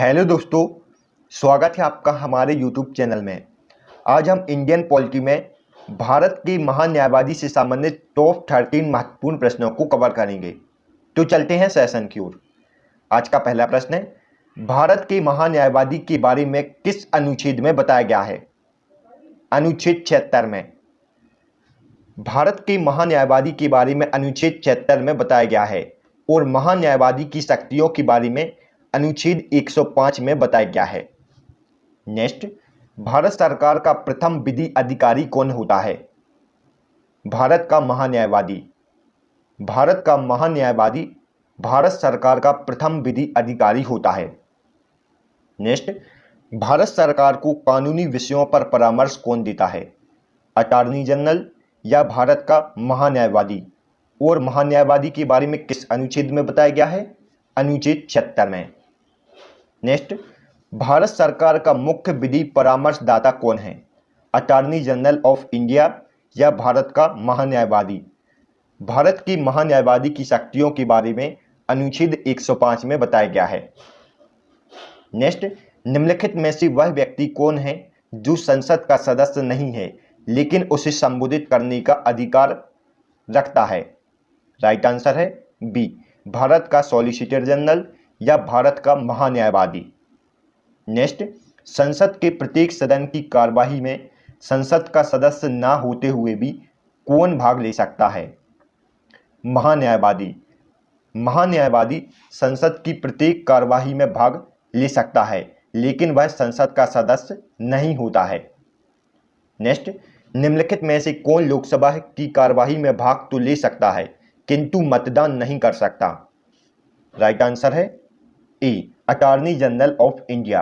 Hello दोस्तों, स्वागत है आपका हमारे यूट्यूब चैनल में। आज हम इंडियन पॉलिटी में भारत के महान्यायवादी से संबंधित टॉप 13 महत्वपूर्ण प्रश्नों को कवर करेंगे। तो चलते हैं सेशन की ओर। आज का पहला प्रश्न है, भारत के महान्यायवादी के बारे में किस अनुच्छेद में बताया गया है? अनुच्छेद 76 में। भारत के महान्यायवादी के बारे में अनुच्छेद 76 में बताया गया है और महान्यायवादी की शक्तियों के बारे में अनुच्छेद 105 में बताया गया है। नेक्स्ट, भारत सरकार का प्रथम विधि अधिकारी कौन होता है? भारत का महान्यायवादी। भारत का महान्यायवादी भारत सरकार का प्रथम विधि अधिकारी होता है। नेक्स्ट, भारत सरकार को कानूनी विषयों पर परामर्श कौन देता है? अटॉर्नी जनरल या भारत का महान्यायवादी? और महान्यायवादी के बारे में किस अनुच्छेद में बताया गया है? अनुच्छेद 76 में। नेक्स्ट, भारत सरकार का मुख्य विधि परामर्शदाता कौन है? अटॉर्नी जनरल ऑफ इंडिया या भारत का महान्यायवादी? भारत की महान्यायवादी की शक्तियों के बारे में अनुच्छेद 105 में बताया गया है। नेक्स्ट, निम्नलिखित में से वह व्यक्ति कौन है जो संसद का सदस्य नहीं है लेकिन उसे संबोधित करने का अधिकार रखता है? राइट आंसर है बी, भारत का सॉलिसिटर जनरल या भारत का महान्यायवादी। नेक्स्ट, संसद के प्रत्येक सदन की कार्यवाही में संसद का सदस्य ना होते हुए भी कौन भाग ले सकता है? महान्यायवादी। महान्यायवादी संसद की प्रत्येक कार्यवाही में भाग ले सकता है लेकिन वह संसद का सदस्य नहीं होता है। नेक्स्ट, निम्नलिखित में से कौन लोकसभा की कार्यवाही में भाग तो ले सकता है किंतु मतदान नहीं कर सकता? राइट आंसर है A, attorney general of India.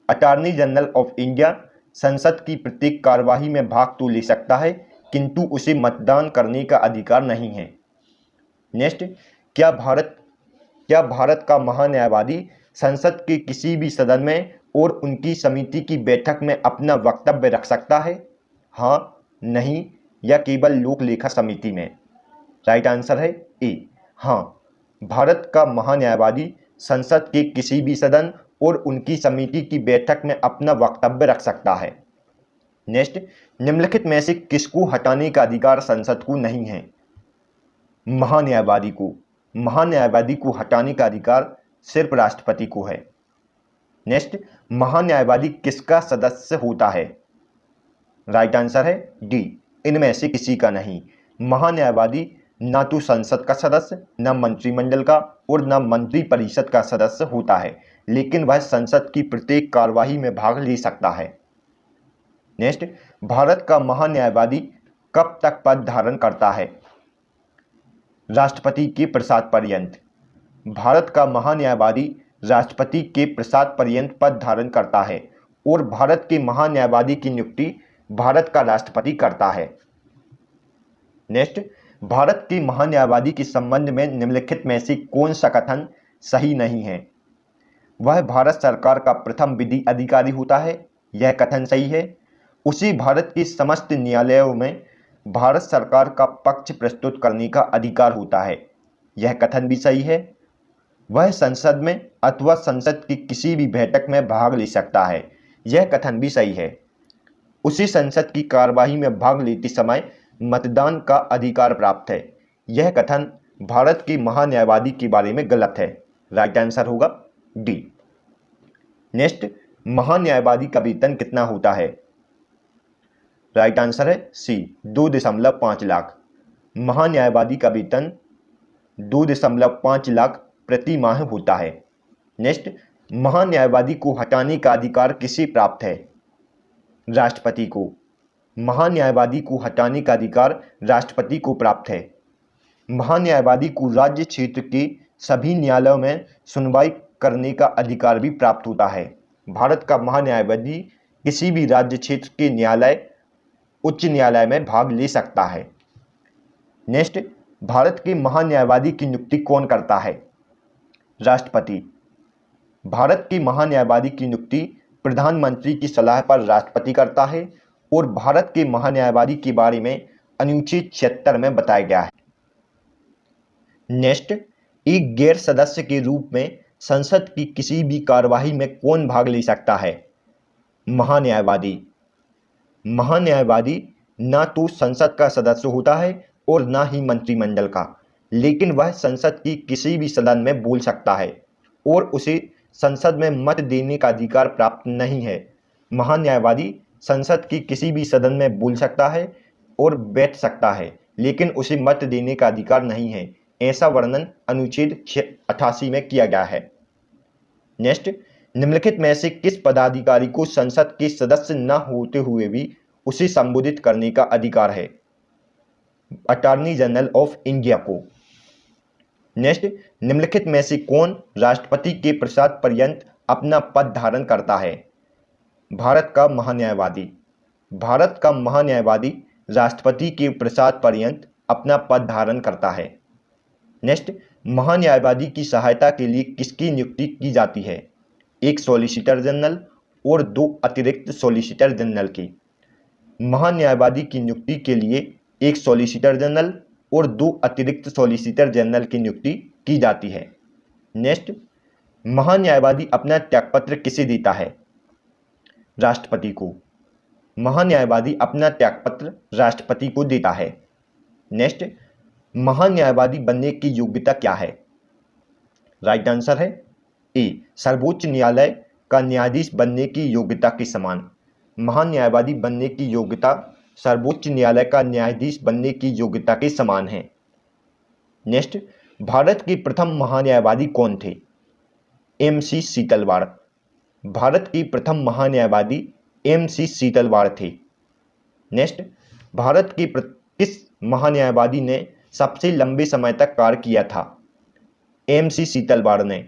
Attorney general of India संसद की प्रत्येक कार्यवाही में भाग तो ले सकता है किंतु उसे मतदान करने का अधिकार नहीं है। नेक्स्ट, क्या भारत का महान्यायवादी संसद के किसी भी सदन में और उनकी समिति की बैठक में अपना वक्तव्य रख सकता है? हाँ, नहीं या केवल लोक लेखा समिति में? राइट आंसर है ए, हाँ, भारत का महान्यायवादी संसद के किसी भी सदन और उनकी समिति की बैठक में अपना वक्तव्य रख सकता है। नेक्स्ट, निम्नलिखित में से किसको हटाने का अधिकार संसद को नहीं है? महान्यायवादी को। महान्यायवादी को हटाने का अधिकार सिर्फ राष्ट्रपति को है। नेक्स्ट, महान्यायवादी किसका सदस्य होता है? राइट आंसर है डी, इनमें से किसी का नहीं। महान्यायवादी न तो संसद का सदस्य, न मंत्रिमंडल का और न मंत्री परिषद का सदस्य होता है लेकिन वह संसद की प्रत्येक कार्यवाही में भाग ले सकता है। नेक्स्ट, भारत का महान्यायवादी कब तक पद धारण करता है? राष्ट्रपति के प्रसाद पर्यंत। भारत का महान्यायवादी राष्ट्रपति के प्रसाद पर्यंत पद धारण करता है और भारत के महान्यायवादी की नियुक्ति भारत का राष्ट्रपति करता है। नेक्स्ट, भारत के महान्यायवादी के संबंध में निम्नलिखित में से कौन सा कथन सही नहीं है? वह भारत सरकार का प्रथम विधि अधिकारी होता है, यह कथन सही है। उसे भारत के समस्त न्यायालयों में भारत सरकार का पक्ष प्रस्तुत करने का अधिकार होता है, यह कथन भी सही है। वह संसद में अथवा संसद की किसी भी बैठक में भाग ले सकता है, यह कथन भी सही है। उसे संसद की कार्यवाही में भाग लेते समय मतदान का अधिकार प्राप्त है, यह कथन भारत के महान्यायवादी के बारे में गलत है। राइट आंसर होगा डी। नेक्स्ट, महान्यायवादी का वेतन कितना होता है? राइट आंसर है सी, 2.5 लाख। महान्यायवादी का वेतन 2.5 लाख प्रति माह होता है। नेक्स्ट, महान्यायवादी को हटाने का अधिकार किसे प्राप्त है? राष्ट्रपति को। महान्यायवादी को हटाने का अधिकार राष्ट्रपति को प्राप्त है। महान्यायवादी को राज्य क्षेत्र के सभी न्यायालयों में सुनवाई करने का अधिकार भी प्राप्त होता है। भारत का महान्यायवादी किसी भी राज्य क्षेत्र के न्यायालय, उच्च न्यायालय में भाग ले सकता है। नेक्स्ट, भारत के महान्यायवादी की नियुक्ति कौन करता है? राष्ट्रपति। भारत के महान्यायवादी की नियुक्ति प्रधानमंत्री की सलाह पर राष्ट्रपति करता है और भारत के महान्यायवादी के बारे में अनुच्छेद 76 में बताया गया है। नेक्स्ट, एक गैर सदस्य के रूप में संसद की किसी भी कार्यवाही में कौन भाग ले सकता है? महान्यायवादी। महान्यायवादी ना तो संसद का सदस्य होता है और ना ही मंत्रिमंडल का, लेकिन वह संसद की किसी भी सदन में बोल सकता है और उसे संसद में मत देने का अधिकार प्राप्त नहीं है। महान्यायवादी संसद की किसी भी सदन में बोल सकता है और बैठ सकता है, लेकिन उसे मत देने का अधिकार नहीं है। ऐसा वर्णन अनुच्छेद 88 में किया गया है। नेक्स्ट, निम्नलिखित में से किस पदाधिकारी को संसद के सदस्य न होते हुए भी उसे संबोधित करने का अधिकार है? अटॉर्नी जनरल ऑफ इंडिया को। नेक्स्ट, निम्नलिखित में से कौन राष्ट्रपति के प्रसाद पर्यंत अपना पद धारण करता है? भारत का महान्यायवादी। भारत का महान्यायवादी राष्ट्रपति के प्रसाद पर्यंत अपना पद धारण करता है। नेक्स्ट, महान्यायवादी की सहायता के लिए किसकी नियुक्ति की जाती है? एक सॉलिसिटर जनरल और 2 अतिरिक्त सॉलिसिटर जनरल की। महान्यायवादी की नियुक्ति के लिए एक सॉलिसिटर जनरल और 2 अतिरिक्त सॉलिसिटर जनरल की नियुक्ति की जाती है। नेक्स्ट, महान्यायवादी अपना त्यागपत्र किसे देता है? राष्ट्रपति को। महान्यायवादी अपना त्यागपत्र राष्ट्रपति को देता है। नेक्स्ट, महान्यायवादी बनने की योग्यता क्या है? राइट आंसर है ए, सर्वोच्च न्यायालय का न्यायाधीश बनने की योग्यता के समान। महान्यायवादी बनने की योग्यता सर्वोच्च न्यायालय का न्यायाधीश बनने की योग्यता के समान है। नेक्स्ट, भारत के प्रथम महान्यायवादी कौन थे? MC सीतलवाड़। भारत की प्रथम महान्यायवादी MC सीतलवाड़ थे। नेक्स्ट, भारत के किस महान्यायवादी ने सबसे लंबे समय तक कार्य किया था? MC सीतलवाड़ ने।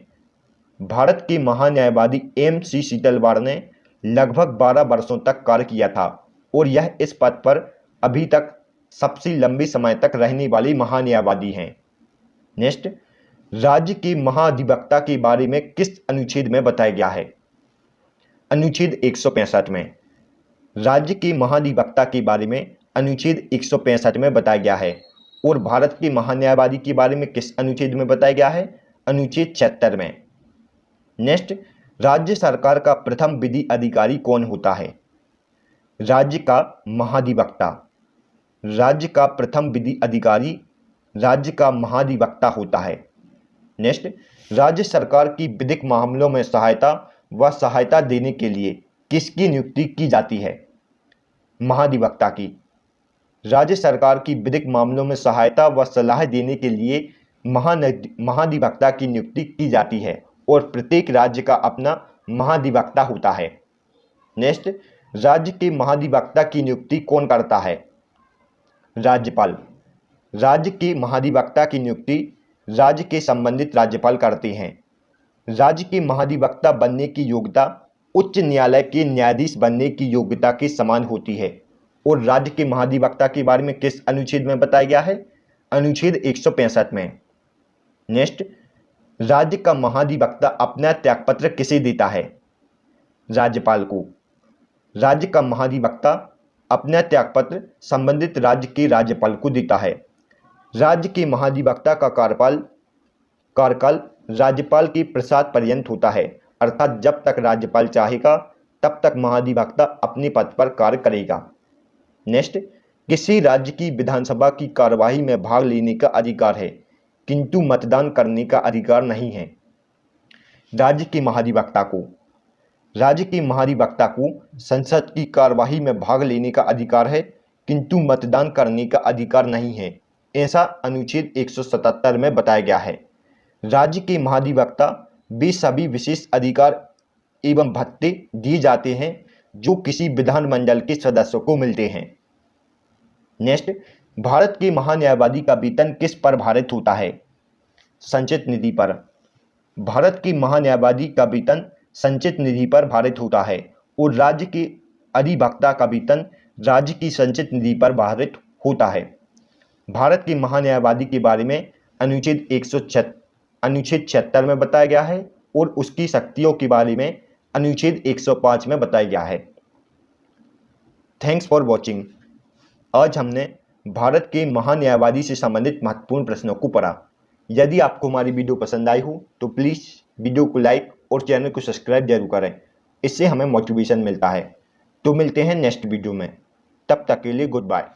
भारत के महान्यायवादी MC सीतलवाड़ ने लगभग 12 वर्षों तक कार्य किया था और यह इस पद पर अभी तक सबसे लंबे समय तक रहने वाले महान्यायवादी हैं। नेक्स्ट, राज्य के महाधिवक्ता के बारे में किस अनुच्छेद में बताया गया है? अनुच्छेद 165 में। राज्य के महाधिवक्ता के बारे में अनुच्छेद 165 में बताया गया है और भारत के महान्यायवादी के बारे में किस अनुच्छेद में बताया गया है? अनुच्छेद 76 में। नेक्स्ट, राज्य सरकार का प्रथम विधि अधिकारी कौन होता है? राज्य का महाधिवक्ता। राज्य का प्रथम विधि अधिकारी राज्य का महाधिवक्ता होता है। नेक्स्ट, राज्य सरकार की विधिक मामलों में सहायता देने के लिए किसकी नियुक्ति की जाती है? महाधिवक्ता की। राज्य सरकार की विधिक मामलों में सहायता व सलाह देने के लिए महाधिवक्ता की नियुक्ति की जाती है और प्रत्येक राज्य का अपना महाधिवक्ता होता है। नेक्स्ट, राज्य के महाधिवक्ता की नियुक्ति कौन करता है? राज्यपाल। राज्य के महाधिवक्ता की नियुक्ति राज्य के संबंधित राज्यपाल करते हैं। राज्य के महाधिवक्ता बनने की योग्यता उच्च न्यायालय के न्यायाधीश बनने की योग्यता के समान होती है और राज्य के महाधिवक्ता के बारे में किस अनुच्छेद में बताया गया है? अनुच्छेद 165 में। नेक्स्ट, राज्य का महाधिवक्ता अपना त्यागपत्र किसे देता है? राज्यपाल को। राज्य का महाधिवक्ता अपना त्यागपत्र संबंधित राज्य के राज्यपाल को देता है। राज्य के महाधिवक्ता का कार्यकाल राज्यपाल के प्रसाद पर्यंत होता है, अर्थात जब तक राज्यपाल चाहेगा तब तक महाधिवक्ता अपने पद पर कार्य करेगा। नेक्स्ट, किसी राज्य की विधानसभा की कार्यवाही में भाग लेने का अधिकार है किंतु मतदान करने का अधिकार नहीं है। राज्य के महाधिवक्ता को संसद की कार्यवाही में भाग लेने का अधिकार है किंतु मतदान करने का अधिकार नहीं है। ऐसा अनुच्छेद 177 में बताया गया है। राज्य के महाधिवक्ता वे सभी विशेष अधिकार एवं भत्ते दिए जाते हैं जो किसी विधानमंडल के सदस्यों को मिलते हैं। नेक्स्ट, भारत के महान्यायवादी का वेतन किस पर आधारित होता है? संचित निधि पर। भारत के महान्यायवादी का वेतन संचित निधि पर आधारित होता है और राज्य के अधिवक्ता का वेतन राज्य की संचित निधि पर आधारित होता है। भारत के महान्यायवादी के बारे में अनुच्छेद 76 में बताया गया है और उसकी शक्तियों के बारे में अनुच्छेद 105 में बताया गया है। Thanks for watching. आज हमने भारत के महान्यायवादी से संबंधित महत्वपूर्ण प्रश्नों को पढ़ा। यदि आपको हमारी वीडियो पसंद आई हो तो प्लीज़ वीडियो को लाइक और चैनल को सब्सक्राइब जरूर करें, इससे हमें मोटिवेशन मिलता है। तो मिलते हैं नेक्स्ट वीडियो में, तब तक के लिए गुड बाय।